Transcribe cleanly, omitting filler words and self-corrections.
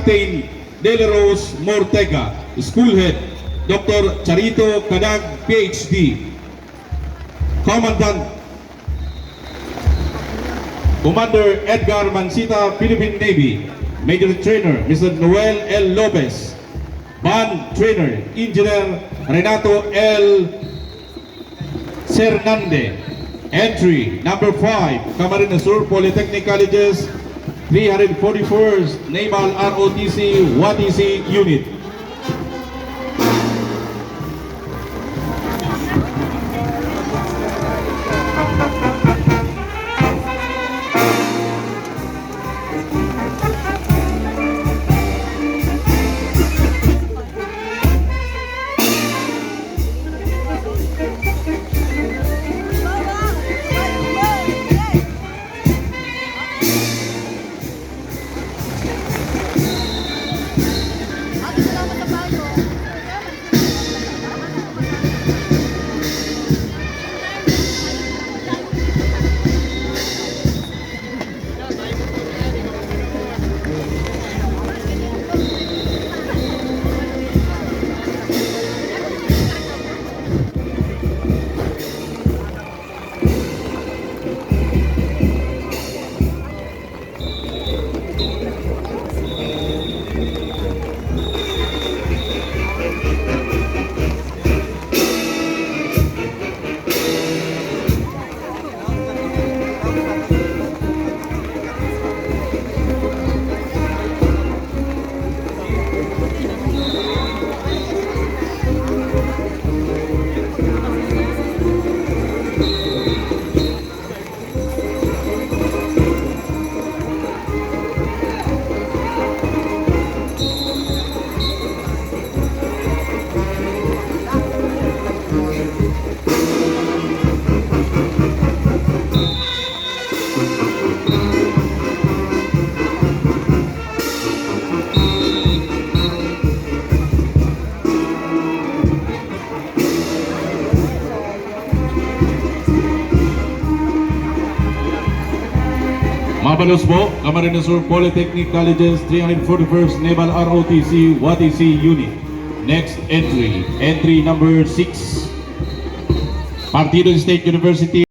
Captain Deleros Mortega, School Head Dr. Charito Cadag, PhD. Commandant Commander Edgar Mancita, Philippine Navy. Major Trainer Mr. Noel L. Lopez. Band Trainer Engineer Renato L. Cernande. Entry number 5, Camarines Sur Polytechnic Colleges, 341st Naval ROTC WATC Unit. Mabalos po, Camarines Sur Polytechnic Colleges, 341st Naval ROTC WATC Unit. Next entry, entry number 6, Partido State University.